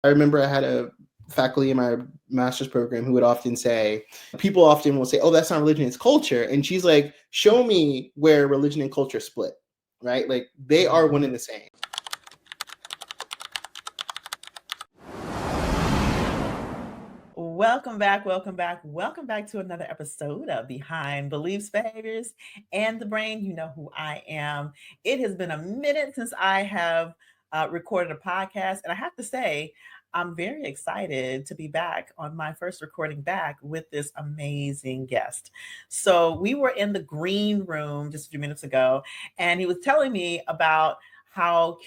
I remember I had a faculty in my master's program who would often say, people often will say, oh, that's not religion, it's culture. And she's like, show me where religion and culture split, right? Like they are one and the same. Welcome back to another episode of Behind Beliefs, Behaviors, and the Brain. You know who I am. It has been a minute since I have recorded a podcast, and I have to say, I'm very excited to be back on my first recording back with this amazing guest. So we were in the green room just a few minutes ago, and he was telling me about how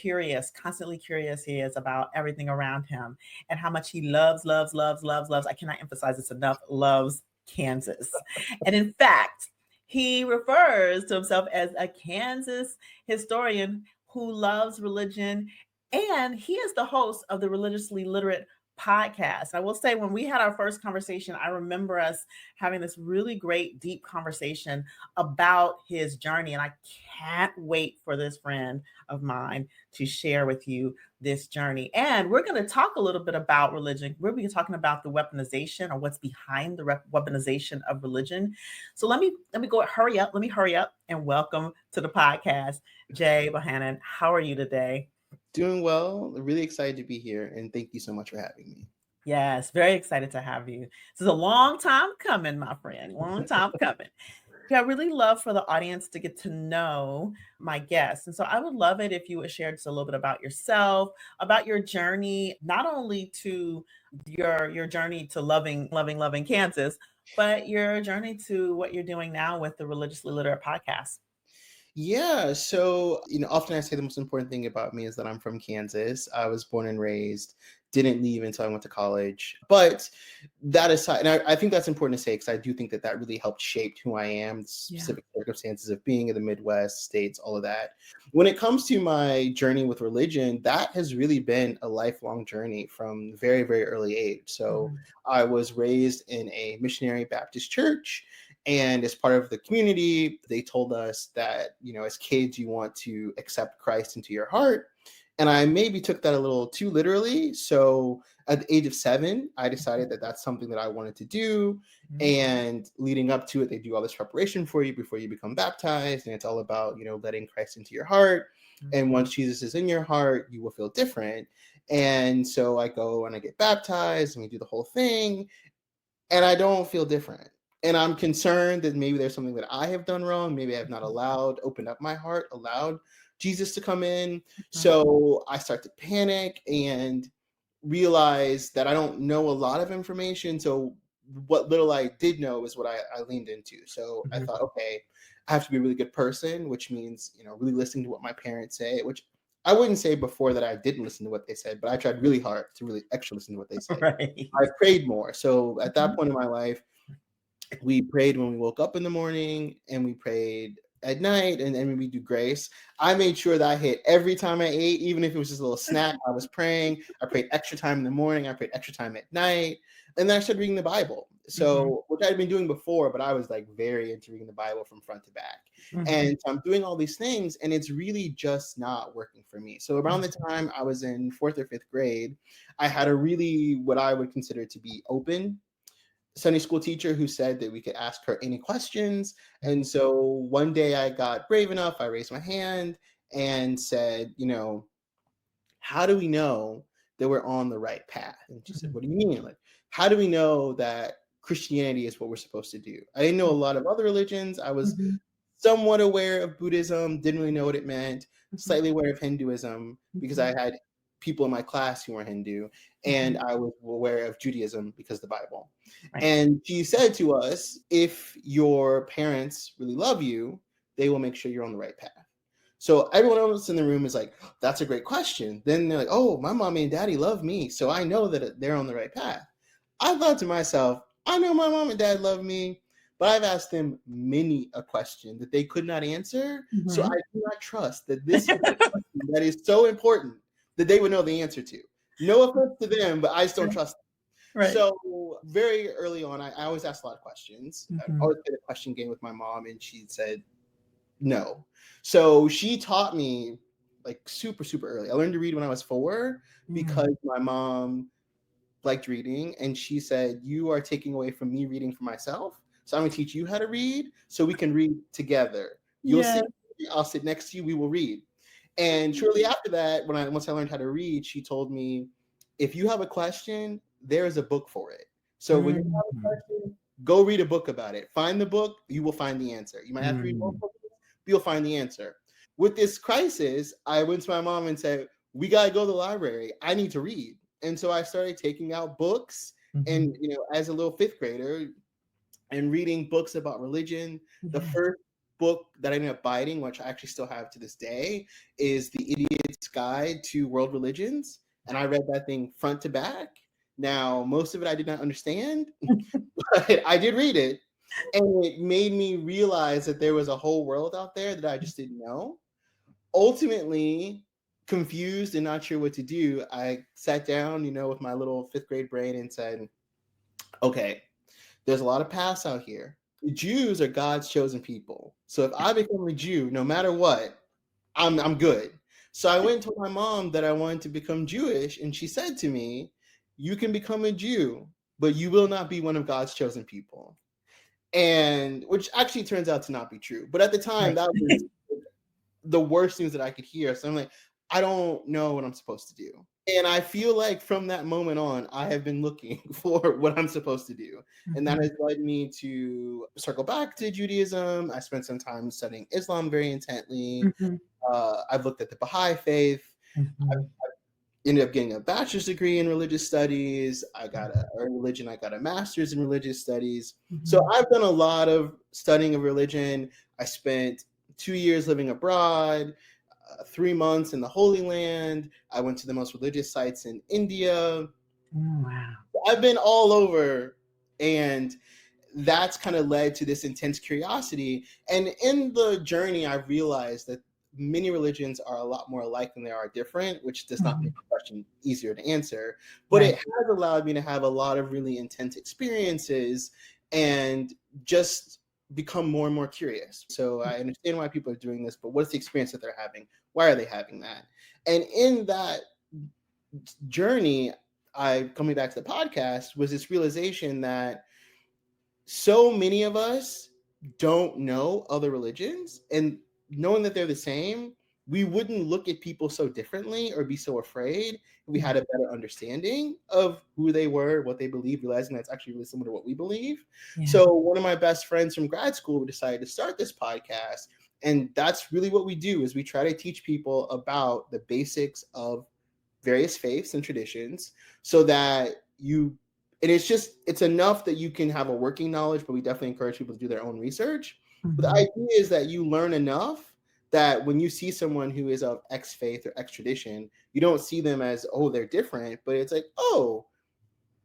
constantly curious he is about everything around him and how much he loves. I cannot emphasize this enough, loves Kansas. And in fact, he refers to himself as a Kansas historian who loves religion. And he is the host of the Religiously Literate podcast. I will say, when we had our first conversation, I remember us having this really great, deep conversation about his journey. And I can't wait for this friend of mine to share with you this journey. And we're going to talk a little bit about religion. We're going to be talking about the weaponization, or what's behind the weaponization of religion. So let me hurry up and welcome to the podcast, Jay Bohanon. How are you today? Doing well, really excited to be here, and thank you so much for having me. Yes, very excited to have you. This is a long time coming, my friend. Long time coming. I really love for the audience to get to know my guests. And so I would love it if you would share just a little bit about yourself, about your journey, not only to your journey to loving Kansas, but your journey to what you're doing now with the Religiously Literate podcast. Yeah, so often I say the most important thing about me is that I'm from Kansas. I was born and raised, didn't leave until I went to college. But that aside, and I think that's important to say because I do think that really helped shape who I am, the specific circumstances of being in the Midwest states, all of that. When it comes to my journey with religion, that has really been a lifelong journey from very, very early age. So I was raised in a missionary Baptist church. And as part of the community, they told us that, as kids, you want to accept Christ into your heart. And I maybe took that a little too literally. So at the age of 7, I decided that that's something that I wanted to do. And leading up to it, they do all this preparation for you before you become baptized. And it's all about, letting Christ into your heart. And once Jesus is in your heart, you will feel different. And so I go and I get baptized and we do the whole thing. And I don't feel different. And I'm concerned that maybe there's something that I have done wrong. Maybe I have not opened up my heart, allowed Jesus to come in. So I start to panic and realize that I don't know a lot of information. So what little I did know is what I leaned into. So I thought, okay, I have to be a really good person, which means, really listening to what my parents say, which I wouldn't say before that I didn't listen to what they said, but I tried really hard to really extra listen to what they said. Right. I prayed more. So at that point in my life, we prayed when we woke up in the morning and we prayed at night, and then we do grace. I made sure that I hit every time I ate, even if it was just a little snack. I was praying. I prayed extra time in the morning. I prayed extra time at night. And then I started reading the Bible. So, which I'd been doing before, but I was like very into reading the Bible from front to back. And so I'm doing all these things, and it's really just not working for me. So around the time I was in 4th or 5th grade, I had a really, what I would consider to be open Sunday school teacher who said that we could ask her any questions. And so one day I got brave enough, I raised my hand and said, how do we know that we're on the right path? And she said, what do you mean? Like, how do we know that Christianity is what we're supposed to do? I didn't know a lot of other religions. I was somewhat aware of Buddhism, didn't really know what it meant, slightly aware of Hinduism because I had people in my class who were Hindu, and I was aware of Judaism because of the Bible. Right. And she said to us, if your parents really love you, they will make sure you're on the right path. So everyone else in the room is like, that's a great question. Then they're like, oh, my mommy and daddy love me, so I know that they're on the right path. I thought to myself, I know my mom and dad love me, but I've asked them many a question that they could not answer. So I do not trust that this is a question that is so important that they would know the answer to. No offense to them, but I just don't trust them. Right. So very early on, I always asked a lot of questions. I always did a question game with my mom, and she said no. So she taught me like super, super early. I learned to read when I was 4 because my mom liked reading, and she said, "You are taking away from me reading for myself. So I'm gonna teach you how to read so we can read together. You'll Yeah. sit, I'll sit next to you, we will read." And shortly after that, once I learned how to read, she told me, if you have a question, there is a book for it. So when you have a Mhm. question, go read a book about it. Find the book, you will find the answer. You might have to read Mm. multiple books, but you'll find the answer. With this crisis, I went to my mom and said, we got to go to the library. I need to read. And so I started taking out books. Mhm. And, as a little fifth grader, and reading books about religion. The Yeah. first book that I ended up buying, which I actually still have to this day, is The Idiot's Guide to World Religions. And I read that thing front to back. Now, most of it I did not understand, but I did read it. And it made me realize that there was a whole world out there that I just didn't know. Ultimately, confused and not sure what to do, I sat down, with my little fifth grade brain and said, okay, there's a lot of paths out here. The Jews are God's chosen people. So if I become a Jew, no matter what, I'm good. So I went and told my mom that I wanted to become Jewish, and she said to me, "You can become a Jew, but you will not be one of God's chosen people." And which actually turns out to not be true. But at the time, Right. that was the worst news that I could hear. So I'm like, I don't know what I'm supposed to do. And I feel like from that moment on, I have been looking for what I'm supposed to do. And that Mhm. has led me to circle back to Judaism. I spent some time studying Islam very intently. Mhm. I've looked at the Baha'i faith. I Mhm. ended up getting a bachelor's degree in religious studies. I got a master's in religious studies. So Mhm. I've done a lot of studying of religion. I spent 2 years living abroad, 3 months in the Holy Land. I went to the most religious sites in India. Mm, wow. I've been all over, and that's kind of led to this intense curiosity. And in the journey, I realized that many religions are a lot more alike than they are different, which does not make Mhm. the question easier to answer. But it Right. has allowed me to have a lot of really intense experiences and just become more and more curious. So I understand why people are doing this, but what's the experience that they're having? Why are they having that? And in that journey, I coming back to the podcast was this realization that so many of us don't know other religions, and knowing that they're the same, we wouldn't look at people so differently or be so afraid if we Yeah. had a better understanding of who they were, what they believe, realizing that's actually really similar to what we believe. Yeah. So one of my best friends from grad school decided to start this podcast, and that's really what we do is we try to teach people about the basics of various faiths and traditions so that it's enough that you can have a working knowledge, but we definitely encourage people to do their own research. But the Mhm. idea is that you learn enough that when you see someone who is of X faith or X tradition, you don't see them as, oh, they're different, but it's like, oh,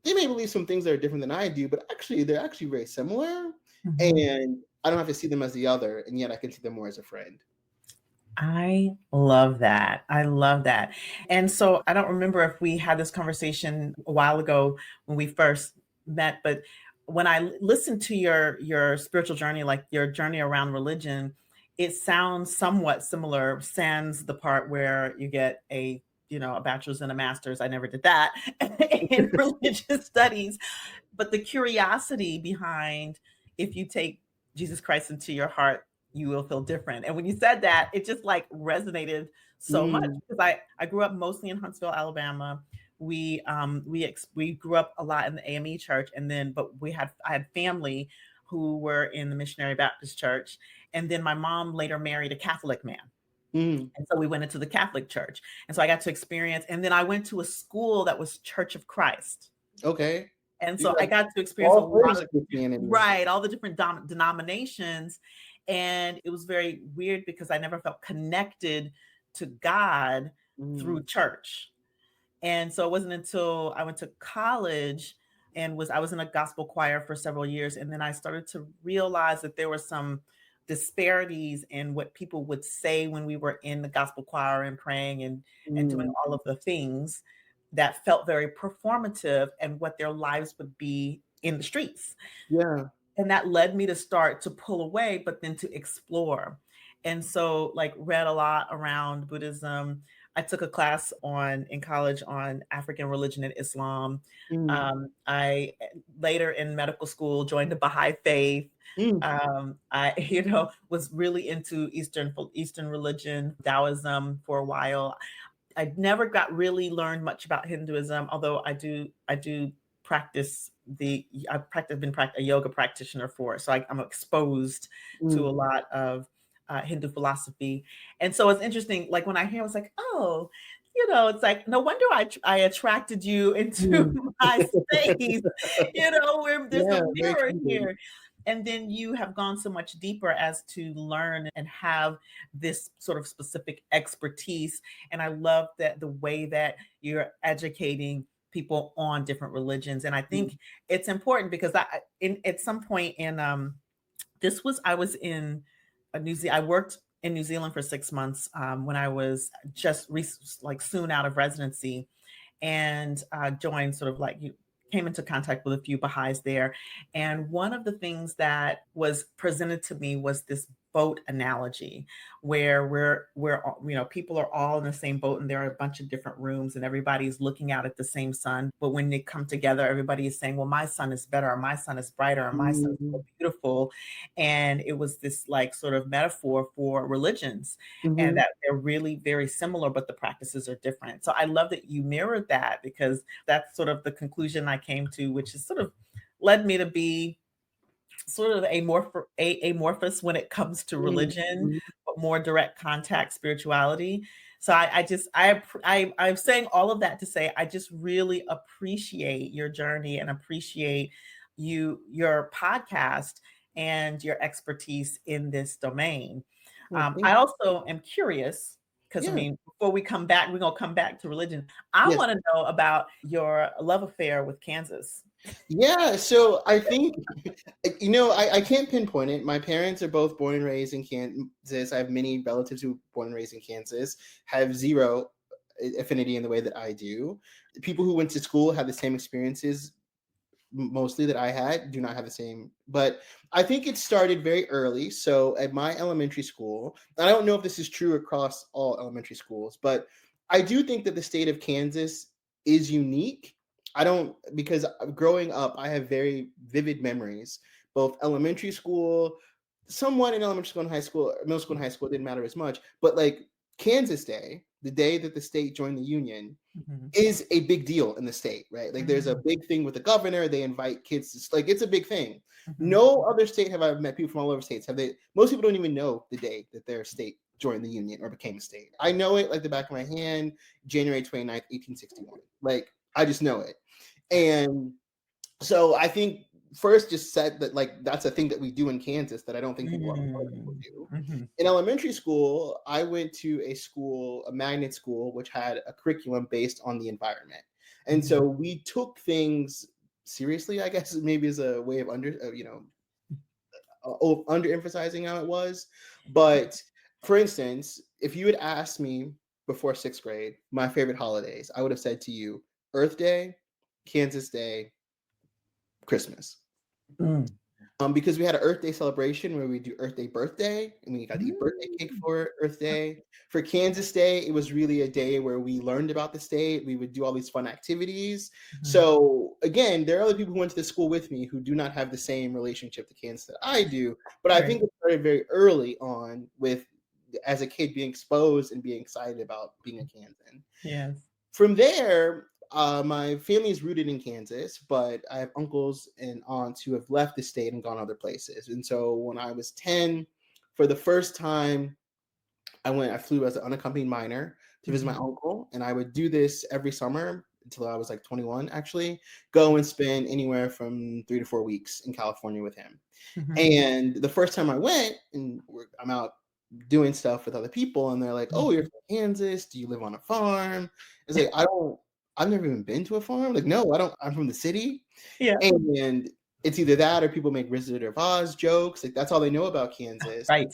they may believe some things that are different than I do, but actually they're actually very similar. Mhm. And I don't have to see them as the other, and yet I can see them more as a friend. I love that. I love that. And so I don't remember if we had this conversation a while ago when we first met, but when I listened to your spiritual journey, like your journey around religion, it sounds somewhat similar, sans the part where you get a bachelor's and a master's. I never did that in religious studies, but the curiosity behind, if you take Jesus Christ into your heart, you will feel different. And when you said that, it just like resonated so much Mm, because I grew up mostly in Huntsville, Alabama. We grew up a lot in the AME church, and then but I had family who were in the Missionary Baptist Church, and then my mom later married a Catholic man. mm, And so we went into the Catholic Church. And so I got to experience, and then I went to a school that was Church of Christ. okay. And You so I got got to experience a all lot flavors of, of Christianity. right, all the different denominations. And it was very weird because I never felt connected to God through Mm, church. And so it wasn't until I went to college and I was in a gospel choir for several years, and then I started to realize that there were some disparities in what people would say when we were in the gospel choir and praying and doing mm, all of the things that felt very performative and what their lives would be in the streets. yeah. And that led me to start to pull away, but then to explore. And so like read a lot around Buddhism. I took a class in college on African religion and Islam. Mm, I later in medical school joined the Baha'i faith. mm, I, was really into Eastern religion, Taoism for a while. I never got really learned much about Hinduism, although I do practice been a yoga practitioner so I'm exposed to a mm, lot of Hindu philosophy. And so it's interesting, like when I hear, I was like, oh, it's like, no wonder I attracted you into mm. my space, where there's Yeah, a very mirror kindred. here. And then you have gone so much deeper as to learn and have this sort of specific expertise. And I love that the way that you're educating people on different religions. And I Mm, think it's important because at some point I was in New Zealand. I worked in New Zealand for 6 months when I was just like soon out of residency, and joined sort of like you came into contact with a few Baha'is there. And one of the things that was presented to me was this boat analogy where people are all in the same boat and there are a bunch of different rooms and everybody's looking out at the same sun, but when they come together everybody is saying, well, my sun is better, or my sun is brighter, or my sun is mm, more beautiful. And it was this like sort of metaphor for religions, and mhm. that they're really very similar, but the practices are different. So I love that you mirrored that, because that's sort of the conclusion I came to, which is sort of led me to be sort of amorphous when it comes to Mm, religion, mhm. but more direct contact spirituality. So I'm saying all of that to say I just really appreciate your journey and appreciate your podcast and your expertise in this domain. Well, I thank also am curious, because I Yeah, mean, before we come back, we're gonna come back to religion. I yes. want to know about your love affair with Kansas. Yeah, so I think, I can't pinpoint it. My parents are both born and raised in Kansas. I have many relatives who were born and raised in Kansas, have zero affinity in the way that I do. People who went to school had the same experiences mostly that I had, do not have the same. But I think it started very early. So at my elementary school, I don't know if this is true across all elementary schools, but I do think that the state of Kansas is unique. I don't, because growing up, I have very vivid memories, both elementary school, somewhat in elementary school and high school, middle school and high school, it didn't matter as much, but like Kansas Day, the day that the state joined the union, Mhm. is a big deal in the state, right? Like there's a Mhm. big thing with the governor. They invite kids to, like, it's a big thing. Mhm. No other state have I met people from all over states. Most people don't even know the day that their state joined the union or became a state. I know it like the back of my hand, January 29th, 1861. Like I just know it. And so I think first just said that like that's a thing that we do in Kansas that I don't think other people Mm. do. Mhm. In elementary school, I went to a magnet school, which had a curriculum based on the environment. And Mhm. so we took things seriously, I guess maybe as a way of underemphasizing how it was. But for instance, if you had asked me before 6th grade, my favorite holidays, I would have said to you Earth Day, Kansas Day, Christmas. Mm. Because we had an Earth Day celebration where we do Earth Day birthday, and we got to eat birthday cake Mm. for Earth Day. For Kansas Day, it was really a day where we learned about the state. We would do all these fun activities. Mhm. So again, there are other people who went to the school with me who do not have the same relationship to Kansas that I do. But I Right. think it started very early on with as a kid being exposed and being excited about being a Kansan. Yes. From there, my family is rooted in Kansas, but I have uncles and aunts who have left the state and gone other places. And so when I was 10, for the first time, I flew as an unaccompanied minor to visit my Mhm. uncle, and I would do this every summer until I was like 21, actually, go and spend anywhere from 3 to 4 weeks in California with him. Mhm. And the first time I went, and I'm out doing stuff with other people, and they're like, "Oh, you're Mhm. from Kansas? Do you live on a farm?" It's like, I've never even been to a farm. Like, no, I don't. I'm from the city, Yeah. and it's either that or people make Wizard of Oz jokes. Like that's all they know about Kansas. Right.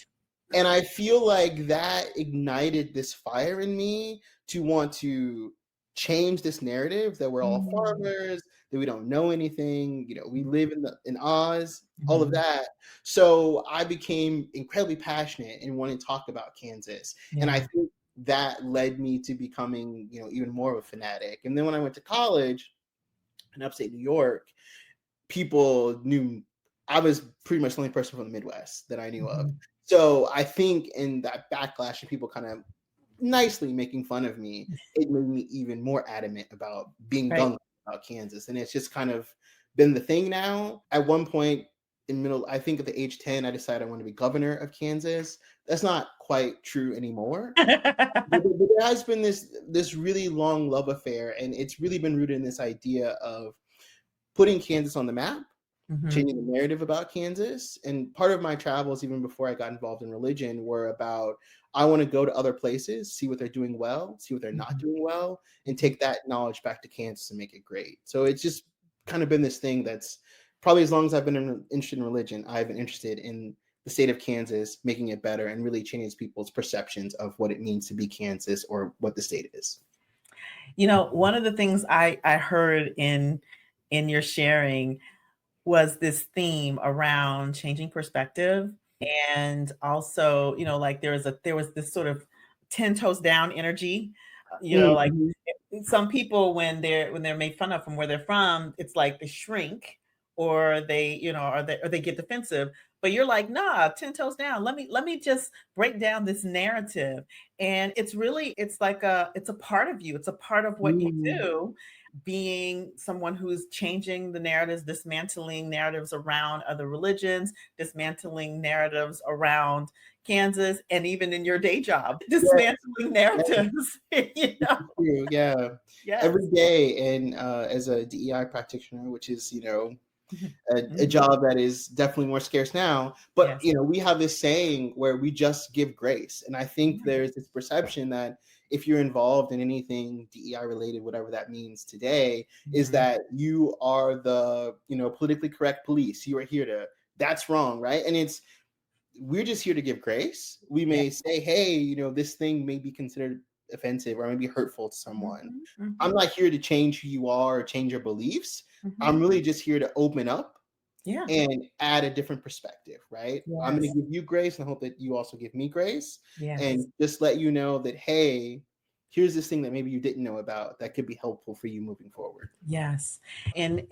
And I feel like that ignited this fire in me to want to change this narrative that we're all Mm. farmers. that we don't know anything. We live in Oz, all of Mhm. that. So I became incredibly passionate and wanted to talk about Kansas. And I Yeah. think that led me to becoming, even more of a fanatic. And then when I went to college in upstate New York, people knew I was pretty much the only person from the Midwest that I knew of. Mhm. So I think in that backlash of people kind of nicely making fun of me, it made me even more adamant about being Right. gung about Kansas. And it's just kind of been the thing now. At one point I think at the age 10, I decided I wanted to be governor of Kansas. That's not quite true anymore. But there has been this really long love affair, and it's really been rooted in this idea of putting Kansas on the map, Mhm. changing the narrative about Kansas. And part of my travels, even before I got involved in religion, were about I want to go to other places, see what they're doing well, see what they're not Mhm. doing well, and Mhm. take that knowledge back to Kansas and make it great. So it's just kind of been this thing that's probably as long as I've been interested in religion, I've been interested in the state of Kansas, making it better and really changing people's perceptions of what it means to be Kansas or what the state is. One of the things I heard in your sharing was this theme around changing perspective, and also, like there was this sort of 10 toes down energy, like Mhm. some people when they're made fun of from where they're from, it's like they shrink or they get defensive. But you're like, nah, 10 toes down. Let me just break down this narrative. And it's a part of you. It's a part of what you Mhm. do, being someone who's changing the narratives, dismantling narratives around other religions, dismantling narratives around Kansas, and even in your day job, dismantling Yeah. narratives. True, yeah. Every Yes. day, and as a DEI practitioner, which is Mhm. a Mhm. job that is definitely more scarce now. But Yes. we have this saying where we just give grace, and I think Yeah. there's this perception that if you're involved in anything DEI related, whatever that means today, is Mhm. that you are the politically correct police. You are here to that's wrong, right? And we're just here to give grace. We Yeah. may say, hey, this thing may be considered offensive or maybe hurtful to someone. Mhm. I'm Mhm. not here to change who you are or change your beliefs. I'm Mhm. really just here to open up Yeah. and add a different perspective, right? I'm going Yes. to give you grace and I hope that you also give me grace Yes. and just let you know that, hey, here's this thing that maybe you didn't know about that could be helpful for you moving forward. Yes. In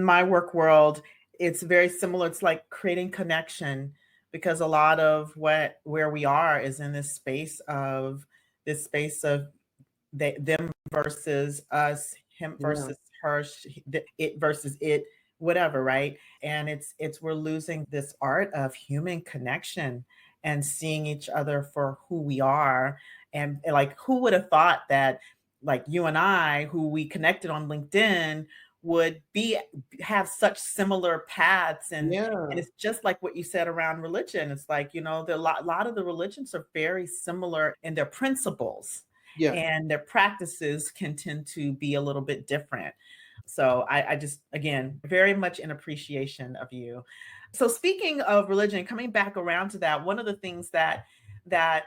my work world, it's very similar. It's like creating connection, because a lot of where we are is in this space of them versus us, him Yeah. versus her, it versus it, whatever, right? And it's we're losing this art of human connection and seeing each other for who we are. And like, who would have thought that, like, you and I, who we connected on LinkedIn, would be have such similar paths. And Yeah. it's just like what you said around religion. It's like, the lot of the religions are very similar in their principles, Yeah. and their practices can tend to be a little bit different. So I just, again, very much in appreciation of you. So speaking of religion, coming back around to that, one of the things that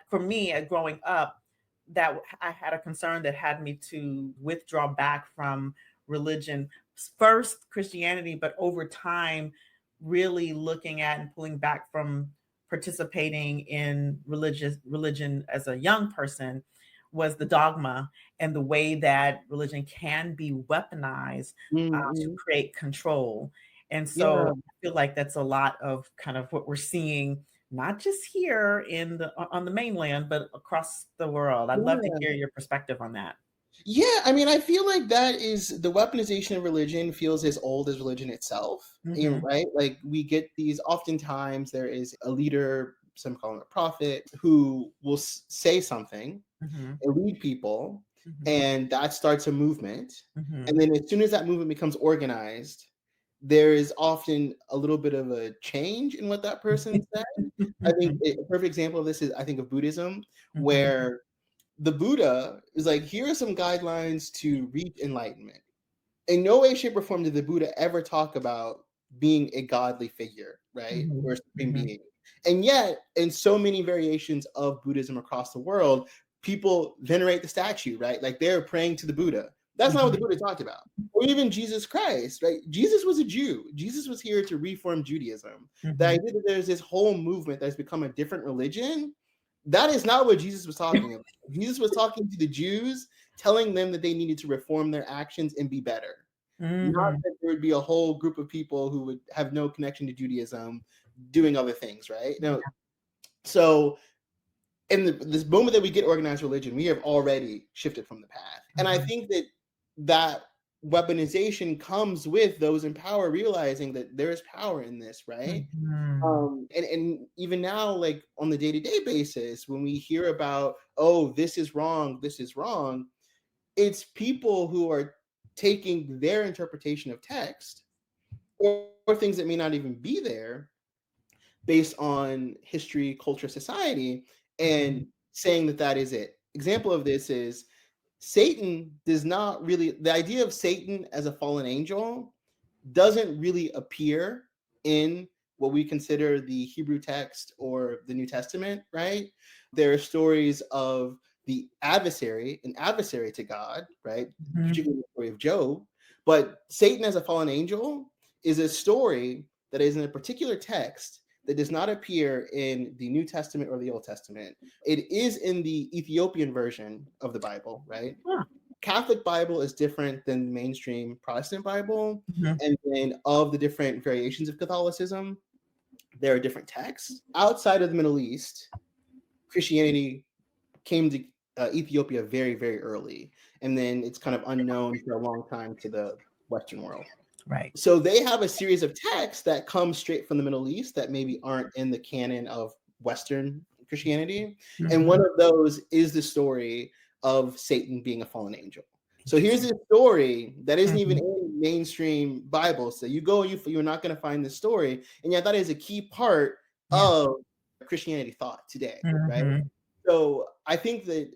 for me, growing up, that I had a concern that had me to withdraw back from religion, first Christianity, but over time, really looking at and pulling back from participating in religion as a young person, was the dogma and the way that religion can be weaponized to Mhm. create control. And so Yeah. I feel like that's a lot of kind of what we're seeing, not just here on the mainland, but across the world. I'd love to Yeah. hear your perspective on that. Yeah, I mean, I feel like that is the weaponization of religion feels as old as religion itself, Hmm. right? Like we get these oftentimes there is a leader, some call him a prophet, who will say something Hmm. and lead people, Hmm. and that starts a movement. And Hmm. then as soon as that movement becomes organized, there is often a little bit of a change in what that person said. I think a perfect example of this is I think of Buddhism, Hmm. where the Buddha is like, here are some guidelines to reach enlightenment. In no way, shape, or form did the Buddha ever talk about being a godly figure, right? Hmm. Or a supreme Hmm. being. And yet, in so many variations of Buddhism across the world, people venerate the statue, right? Like they're praying to the Buddha. That's not what the Mhm. Buddha talked about. Or even Jesus Christ, right? Jesus was a Jew. Jesus was here to reform Judaism. The Mhm. idea that there's this whole movement that's become a different religion, that is not what Jesus was talking about. Jesus was talking to the Jews, telling them that they needed to reform their actions and be better. Not Mhm. that there would be a whole group of people who would have no connection to Judaism doing other things, right? No. So in this moment that we get organized religion, we have already shifted from the path. And I Mhm. think that weaponization comes with those in power realizing that there is power in this, right? Mhm. And even now, like on the day-to-day basis, when we hear about, oh, this is wrong, it's people who are taking their interpretation of text or things that may not even be there based on history, culture, society, and Mhm. saying that that is it. Example of this is Satan does not really, the idea of Satan as a fallen angel doesn't really appear in what we consider the Hebrew text or the New Testament, right? There are stories of the adversary, an adversary to God, right? Mhm. Particularly the story of Job. But Satan as a fallen angel is a story that is in a particular text that does not appear in the New Testament or the Old Testament. It is in the Ethiopian version of the Bible, right? Huh. Catholic Bible is different than mainstream Protestant Bible. Mhm. And then of the different variations of Catholicism, there are different texts. Outside of the Middle East, Christianity came to Ethiopia very, very early. And then it's kind of unknown for a long time to the Western world. Right. So they have a series of texts that come straight from the Middle East that maybe aren't in the canon of Western Christianity. And one Mhm. of those is the story of Satan being a fallen angel. So here's Interesting. this story that isn't even Mhm. in mainstream Bible. So you go, you're not going to find this story. And yet that is a key part Yeah. of Christianity thought today, right? Mhm. So I think that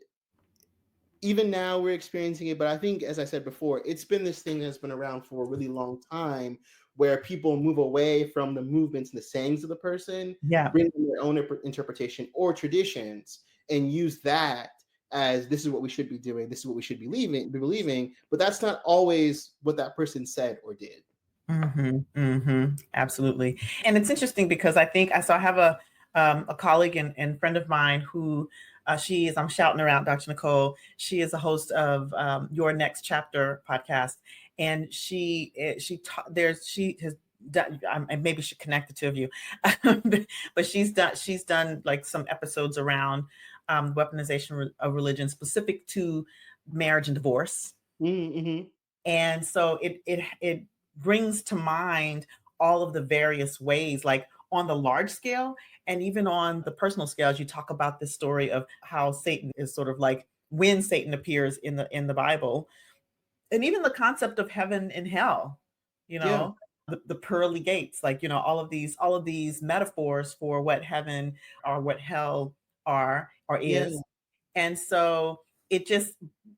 even now we're experiencing it, but I think, as I said before, it's been this thing that's been around for a really long time where people move away from the movements and the sayings of the person, Yeah. bring in their own interpretation or traditions, and use that as this is what we should be doing, this is what we should be believing, but that's not always what that person said or did. Mhm. Mhm. Absolutely. And it's interesting because I think I have a colleague and friend of mine who she is, I'm shouting her out, Dr. Nicole. She is a host of Your Next Chapter podcast. And she has done, I maybe should connect the two of you, but she's done like some episodes around weaponization of religion specific to marriage and divorce. Mm-hmm. And so it brings to mind all of the various ways, like on the large scale and even on the personal scale, as you talk about this story of how Satan is sort of like when Satan appears in the Bible, and even the concept of heaven and hell, you Yeah, know, the pearly gates, like, all of these metaphors for what heaven or what hell are or yeah, is. And so it just,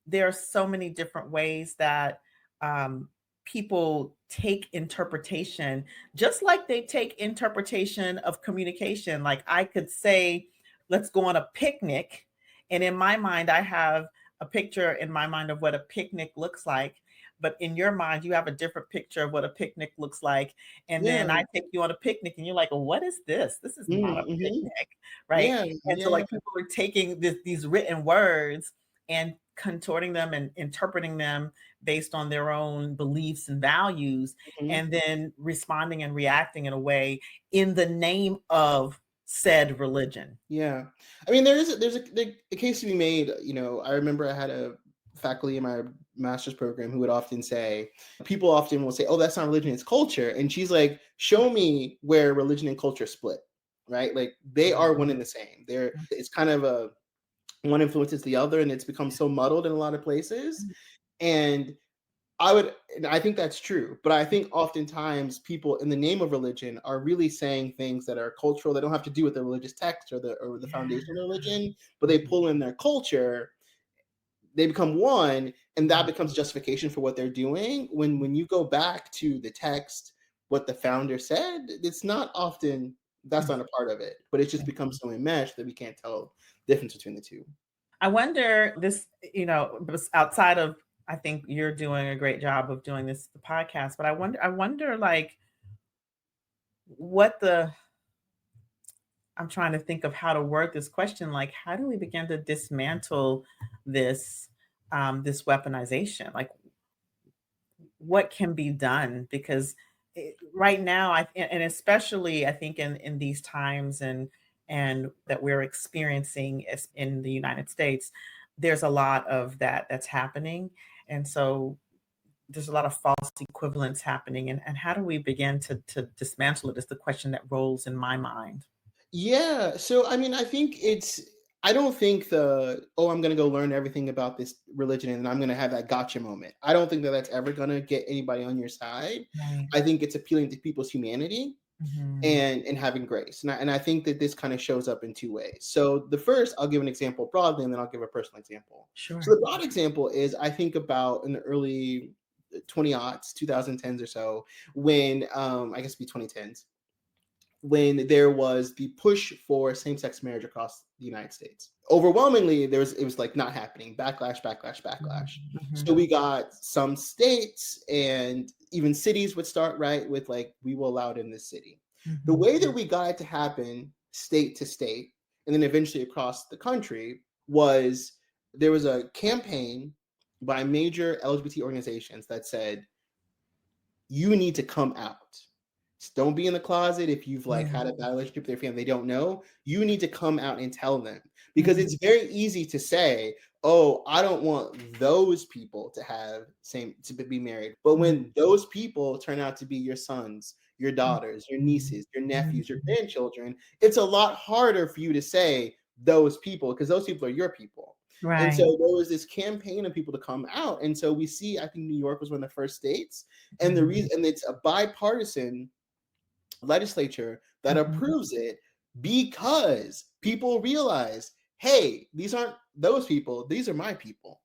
there are so many different ways that um, people take interpretation, just like they take interpretation of communication. Like I could say, let's go on a picnic. And in my mind, I have a picture in my mind of what a picnic looks like. But in your mind, you have a different picture of what a picnic looks like. And yeah, then I take you on a picnic and you're like, well, what is this? This is not a mm-hmm. picnic, right? Yeah, And so yeah, like people are taking these written words and contorting them and interpreting them based on their own beliefs and values, mhm. and then responding and reacting in a way in the name of said religion. Yeah, I mean, there's a case to be made. You know, I remember I had a faculty in my master's program who would often say, people often will say, "Oh, that's not religion; it's culture." And she's like, "Show me where religion and culture split, right? Like they are one and the same. They're it's kind of a one influences the other, and it's become so muddled in a lot of places." And and I think that's true, but I think oftentimes people in the name of religion are really saying things that are cultural. They don't have to do with the religious text or the Yeah. foundation of the religion, but they pull in their culture. They become one, and that becomes justification for what they're doing. When you go back to the text, what the founder said, it's not often that's not a part of it, but it just becomes so enmeshed that we can't tell the difference between the two. I wonder this, outside of I think you're doing a great job of doing this the podcast, but I wonder like what the I'm trying to think of how to word this question. Like, how do we begin to dismantle this this weaponization? Like, what can be done? Because right now, and especially I think in these times and that we're experiencing in the United States, there's a lot of that that's happening, and so there's a lot of false equivalence happening. And how do we begin to dismantle it? Is the question that rolls in my mind. Yeah. So I mean, I think I don't think I'm gonna go learn everything about this religion and I'm gonna have that gotcha moment. I don't think that that's ever gonna get anybody on your side. Right. I think it's appealing to people's humanity Hmm. and having grace. And I think that this kind of shows up in two ways. So the first, I'll give an example broadly, and then I'll give a personal example. So Sure. the broad example is I think about in the early 20 aughts, 2010s or so, when I guess it'd be 2010s, when there was the push for same-sex marriage across the United States. Overwhelmingly, it was like not happening. Backlash, backlash, backlash. Hmm. So we got some states and even cities would start right with like, we will allow it in this city. The Hmm. way that we got it to happen state to state and then eventually across the country was there was a campaign by major LGBT organizations that said, you need to come out. Just don't be in the closet if you've like Yeah. had a bad relationship with your family. They don't know. You need to come out and tell them because Mhm. it's very easy to say, "Oh, I don't want those people to have same to be married." But Mhm. when those people turn out to be your sons, your daughters, your Mhm. nieces, your Mhm. nephews, your grandchildren, it's a lot harder for you to say those people because those people are your people. And so Right. there was this campaign of people to come out. And so we see, I think New York was one of the first states and the Mhm. reason, and it's a bipartisan legislature that Mhm. approves it because people realize, hey, these aren't those people, these are my people.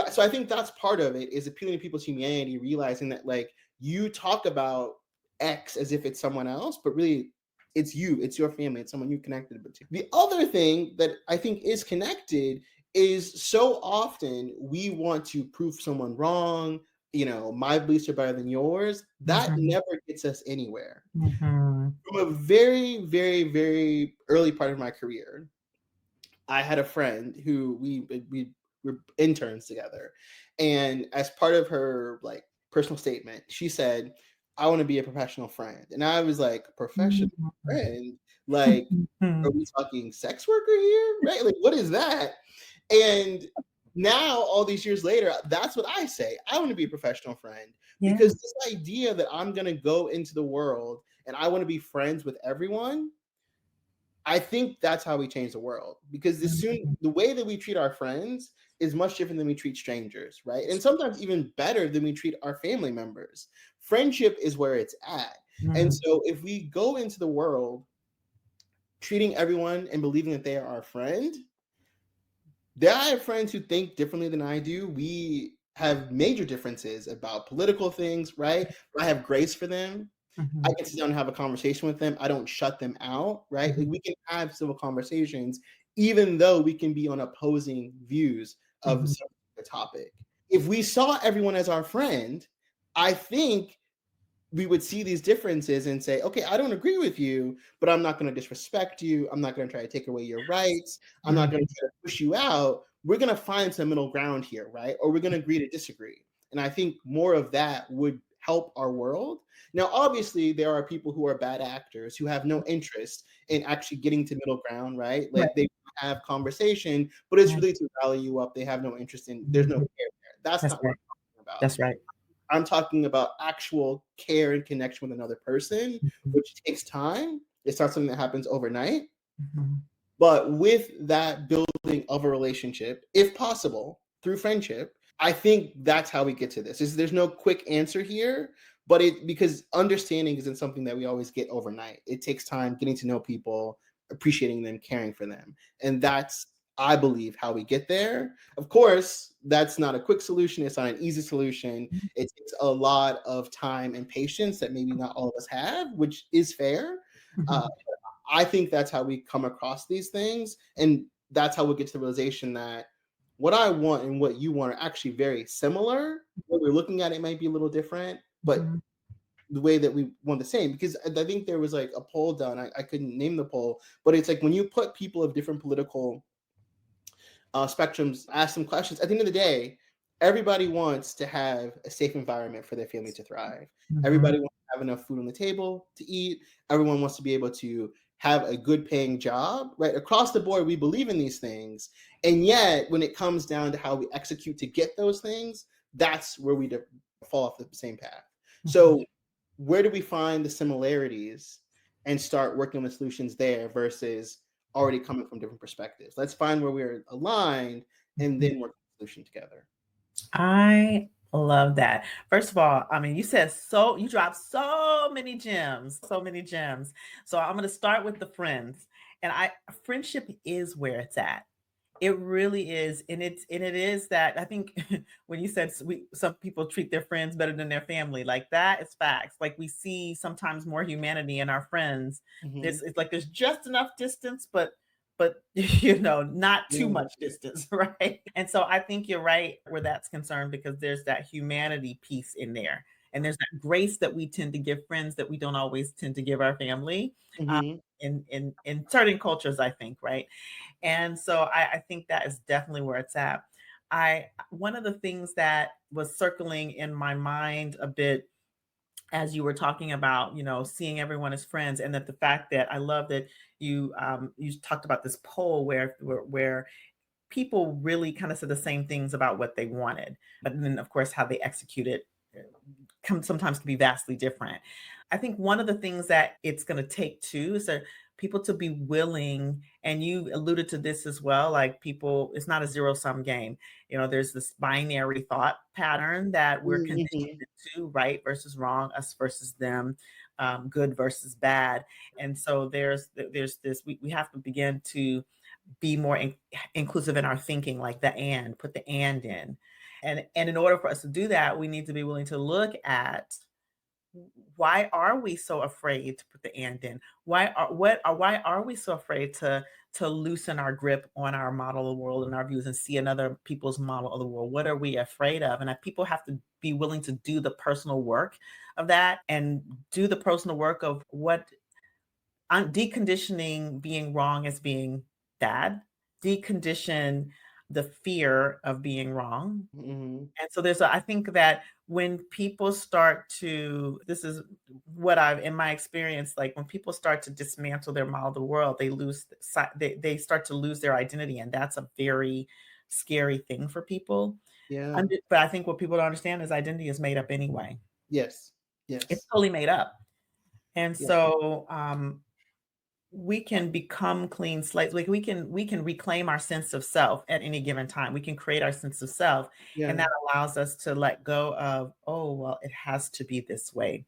So I think that's part of it is appealing to people's humanity, realizing that like you talk about X as if it's someone else, but really it's you, it's your family, it's someone you connected to. The other thing that I think is connected is so often we want to prove someone wrong. You know, my beliefs are better than yours. That Mhm. never gets us anywhere. Mhm. From a very, very, very early part of my career, I had a friend who we were interns together, and as part of her like personal statement, she said, "I want to be a professional friend," and I was like, "Professional Mhm. friend? Like, are Mhm. we talking sex worker here? Right? Like, what is that?" And now, all these years later, that's what I say. I want to be a professional friend Yeah. because this idea that I'm going to go into the world and I want to be friends with everyone, I think that's how we change the world because Mhm. the way that we treat our friends is much different than we treat strangers, right? And sometimes even better than we treat our family members. Friendship is where it's at. And Mhm. so if we go into the world treating everyone and believing that they are our friend, there I have friends who think differently than I do. We have major differences about political things, right? But I have grace for them. I Mhm. can sit down and have a conversation with them. I don't shut them out, right? Mhm. Like we can have civil conversations, even though we can be on opposing views of Mhm. some topic. If we saw everyone as our friend, I think we would see these differences and say, okay, I don't agree with you, but I'm not going to disrespect you. I'm not going to try to take away your rights. I'm not going Mhm. to try to push you out. We're going to find some middle ground here, right? Or we're going to agree to disagree. And I think more of that would help our world. Now, obviously, there are people who are bad actors who have no interest in actually getting to middle ground, right? Right. Like they have conversation, but it's Right. really to rally you up. They have no interest in, there's no Mhm. care there. That's That's not what right. I'm talking about. That's right. I'm talking about actual care and connection with another person, Mhm. which takes time. It's not something that happens overnight. Mhm. But with that building of a relationship, if possible, through friendship, I think that's how we get to this. There's no quick answer here, but it because understanding isn't something that we always get overnight. It takes time getting to know people, appreciating them, caring for them. And that's I believe how we get there. Of course, that's not a quick solution. It's not an easy solution. It takes a lot of time and patience that maybe not all of us have, which is fair. Uh, Mhm. I think that's how we come across these things. And that's how we get to the realization that what I want and what you want are actually very similar. What we're looking at it might be a little different, but Mhm. the way that we want the same. Because I think there was like a poll done. I couldn't name the poll, but it's like when you put people of different political spectrums, ask them questions. At the end of the day, everybody wants to have a safe environment for their family to thrive. Mhm. Everybody wants to have enough food on the table to eat. Everyone wants to be able to have a good paying job, right? Across the board, we believe in these things. And yet, when it comes down to how we execute to get those things, that's where we fall off the same path. Mhm. So, where do we find the similarities and start working on the solutions there versus already coming from different perspectives? Let's find where we're aligned and Mhm. then work on the solution together. I love that. First of all, I mean, you dropped so many gems, so many gems. So I'm going to start with the friends. And friendship is where it's at. It really is. And it is that I think when you said some people treat their friends better than their family, like that is facts. Like we see sometimes more humanity in our friends. Hmm. It's like there's just enough distance, but not too Yeah. much distance, right? And so I think you're right where that's concerned because there's that humanity piece in there. And there's that grace that we tend to give friends that we don't always tend to give our family. um, Hmm. in certain cultures, I think, right? And so I think that is definitely where it's at. I One of the things that was circling in my mind a bit as you were talking about, seeing everyone as friends, and that the fact that I love that you talked about this poll where people really kind of said the same things about what they wanted, but then of course how they executed sometimes can be vastly different. I think one of the things that it's going to take too is that people to be willing, and you alluded to this as well, like people, it's not a zero sum game. There's this binary thought pattern that we're conditioned Hmm. into, right versus wrong, us versus them, good versus bad. And so there's this, we have to begin to be more inclusive in our thinking, like put the and in. And in order for us to do that, we need to be willing to look at why are we so afraid to put the and in? Why are we so afraid to loosen our grip on our model of the world and our views and see another people's model of the world? What are we afraid of? And people have to be willing to do the personal work of that and do the personal work of what deconditioning being wrong as being bad, decondition the fear of being wrong. Hmm. And so I think that when people start to, this is what in my experience, like when people start to dismantle their model of the world, they start to lose their identity. And that's a very scary thing for people. Yeah. But I think what people don't understand is identity is made up anyway. Yes. It's Yes. totally made up. And Yeah. so, we can become clean slates. Like we can reclaim our sense of self at any given time. We can create our sense of self, and Yeah. that allows us to let go of, oh well, it has to be this way,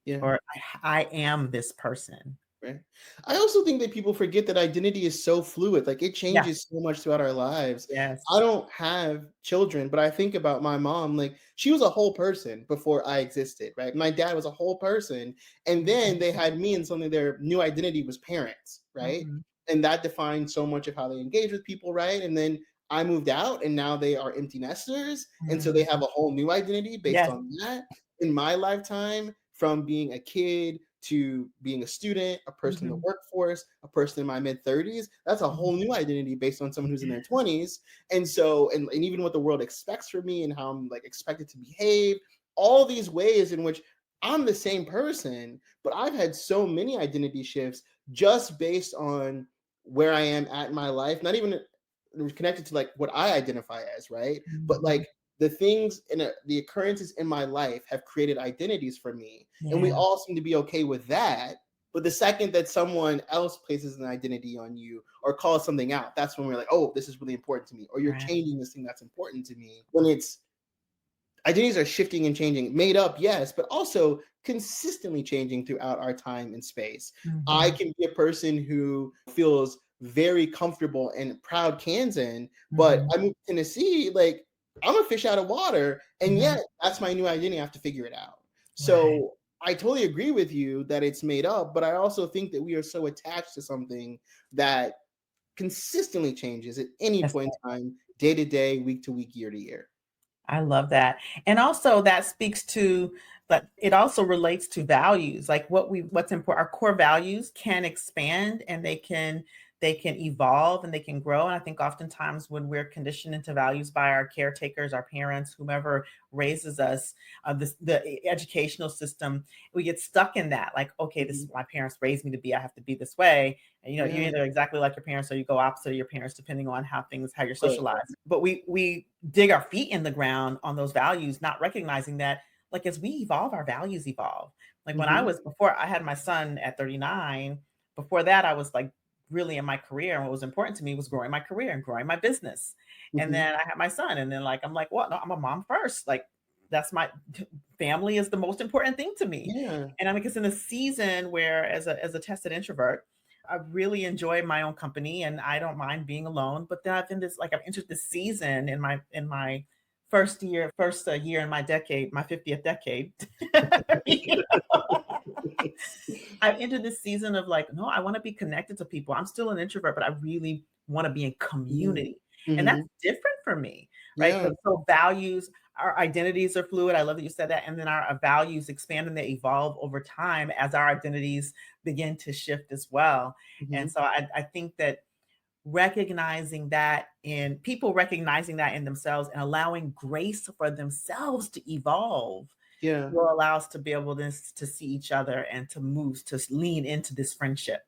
Yeah. or I am this person. Right. I also think that people forget that identity is so fluid. Like it Yeah. changes so much throughout our lives. I Yes. don't have children, but I think about my mom. Like she was a whole person before I existed, right? My dad was a whole person. And then they had me, and suddenly their new identity was parents, right? Mhm. And that defined so much of how they engage with people, right? And then I moved out and now they are empty nesters. And so they have Mhm. a whole new identity based Yes. on that. In my lifetime, from being a kid to being a student, a person in the Mhm. workforce, a person in my mid 30s. That's a Mhm. whole new identity based on someone who's in their 20s. And so, and even what the world expects from me and how I'm like expected to behave, all these ways in which I'm the same person, but I've had so many identity shifts just based on where I am at in my life, not even connected to like what I identify as, right? But Mhm. like the things the occurrences in my life have created identities for me, and we Yeah. all seem to be okay with that. But the second that someone else places an identity on you or calls something out, that's when we're like, oh, this is really important to me, or you're Right. changing this thing that's important to me. When it's identities are shifting and changing, made up, yes, but also consistently changing throughout our time and space. I Mhm. can be a person who feels very comfortable and proud Kansan, but Mhm. I moved to Tennessee, like I'm a fish out of water, and Mhm. yet that's my new identity. I have to figure it out. Right. So I totally agree with you that it's made up, but I also think that we are so attached to something that consistently changes at any That's point in time, day to day, week to week, year to year. I love that. And also that speaks to, but it also relates to values, like what's important. Our core values can expand and they can evolve and they can grow. And I think oftentimes when we're conditioned into values by our caretakers, our parents, whomever raises us, the educational system, we get stuck in that. Like, okay, this is my parents raised me to be. I have to be this way. And you're either exactly like your parents or you go opposite of your parents, depending on how you're socialized. But we dig our feet in the ground on those values, not recognizing that, like, as we evolve, our values evolve. Like when before I had my son at 39, before that, I was like really in my career. And what was important to me was growing my career and growing my business. And then I had my son. And then I'm like, well, no, I'm a mom first. Like that's my family is the most important thing to me. Yeah. And I mean, it's in a season where as a tested introvert, I really enjoy my own company and I don't mind being alone. But then I've entered this season in my first year in my decade, my 50th decade. I've entered this season of like, no, I want to be connected to people. I'm still an introvert, but I really want to be in community. And that's different for me, right? Yeah. So values, our identities are fluid. I love that you said that. And then our values expand and they evolve over time as our identities begin to shift as well. And so I think that recognizing that in people, recognizing that in themselves and allowing grace for themselves to evolve Yeah. will allow us to be able to see each other and to lean into this friendship.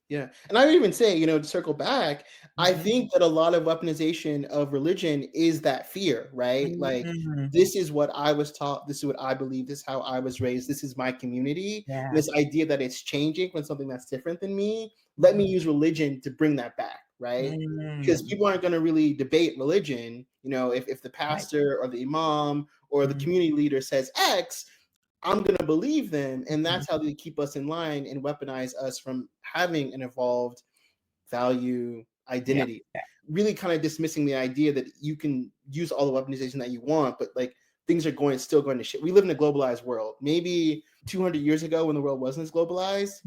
Yeah. And I would even say, to circle back, I think that a lot of weaponization of religion is that fear, right? Like, this is what I was taught. This is what I believe. This is how I was raised. This is my community. Yeah. And this idea that it's changing when something that's different than me. Let me use religion to bring that back, right? Because people aren't going to really debate religion. If the pastor or the imam or the community leader says X, I'm going to believe them. And that's how they keep us in line and weaponize us from having an evolved value identity. Yeah. Really kind of dismissing the idea that you can use all the weaponization that you want, but like things are still going to shit. We live in a globalized world. Maybe 200 years ago when the world wasn't as globalized,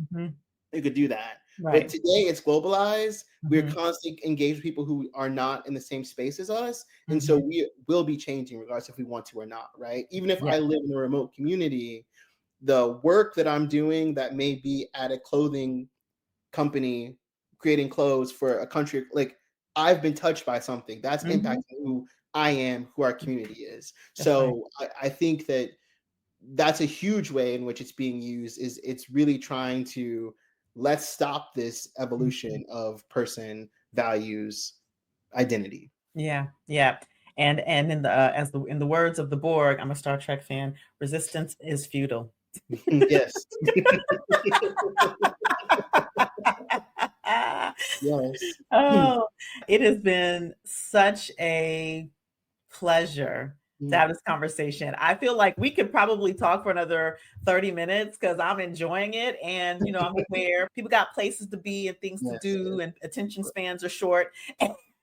you could do that. Right. But today it's globalized. We're constantly engaged with people who are not in the same space as us. And so we will be changing regardless if we want to or not, right? Even if I live in a remote community, the work that I'm doing that may be at a clothing company creating clothes for a country, like I've been touched by something that's impacting who I am, who our community is. So I think that that's a huge way in which it's being used. Is it's really trying to let's stop this evolution of person, values, identity. Yeah. And in the words of the Borg, I'm a Star Trek fan. Resistance is futile. Yes. Yes. Oh, it has been such a pleasure to have this conversation. I feel like we could probably talk for another 30 minutes because I'm enjoying it. And, I'm aware people got places to be and things to do and attention spans are short.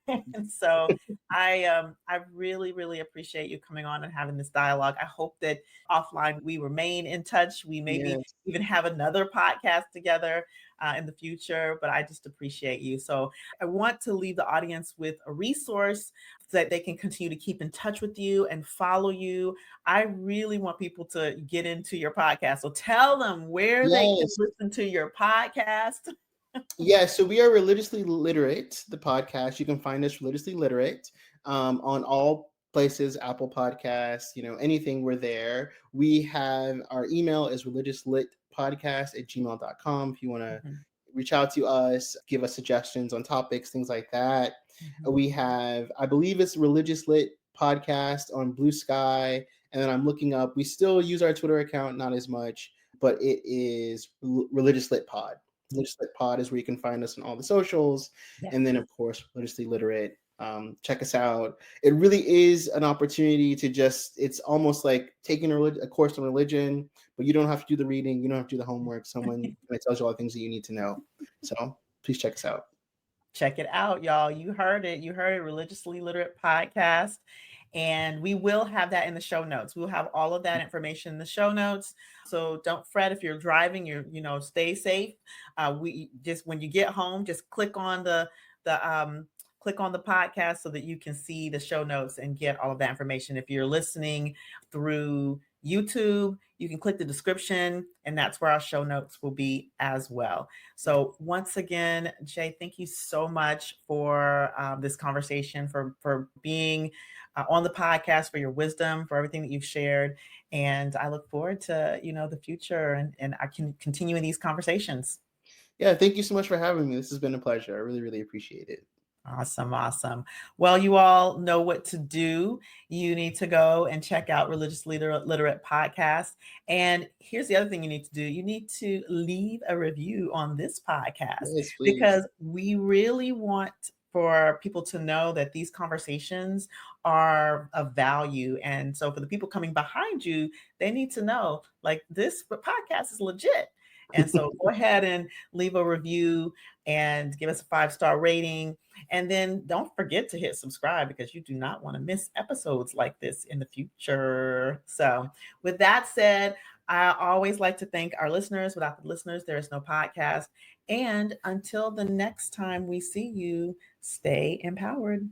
And so I really, really appreciate you coming on and having this dialogue. I hope that offline we remain in touch. We maybe even have another podcast together in the future, but I just appreciate you. So I want to leave the audience with a resource so that they can continue to keep in touch with you and follow you. I really want people to get into your podcast. So tell them where they can listen to your podcast. Yeah, so we are Religiously Literate, the podcast. You can find us Religiously Literate on all places, Apple Podcasts, anything, we're there. We have our email is religiouslitlitpodcast@gmail.com if you want to reach out to us, give us suggestions on topics, things like that. We have, I believe it's Religious Lit Podcast on Blue Sky. And then I'm looking up, we still use our Twitter account, not as much, but it is Religious Lit Pod. Religious Lit Pod is where you can find us on all the socials. And then, of course, Religiously Literate. Check us out. It really is an opportunity to it's almost like taking a course on religion, but you don't have to do the reading. You don't have to do the homework. Someone tells you all the things that you need to know. So please check us out. Check it out, y'all. You heard it. Religiously Literate Podcast. And we will have that in the show notes. We'll have all of that information in the show notes. So don't fret if you're driving, stay safe. When you get home, just click on the click on the podcast so that you can see the show notes and get all of that information. If you're listening through YouTube, you can click the description, and that's where our show notes will be as well. So once again, Jay, thank you so much for this conversation, for being on the podcast, for your wisdom, for everything that you've shared. And I look forward to, the future, and I can continue in these conversations. Yeah, thank you so much for having me. This has been a pleasure. I really, really appreciate it. Awesome, awesome. Well, you all know what to do. You need to go and check out Religiously Literate Podcast. And here's the other thing you need to do. You need to leave a review on this podcast, Yes, please. because we really want for people to know that these conversations are of value. And so for the people coming behind you, they need to know, like, this podcast is legit. And so go ahead and leave a review and give us a 5-star rating. And then don't forget to hit subscribe, because you do not want to miss episodes like this in the future. So, with that said, I always like to thank our listeners. Without the listeners, there is no podcast. And until the next time we see you, stay empowered.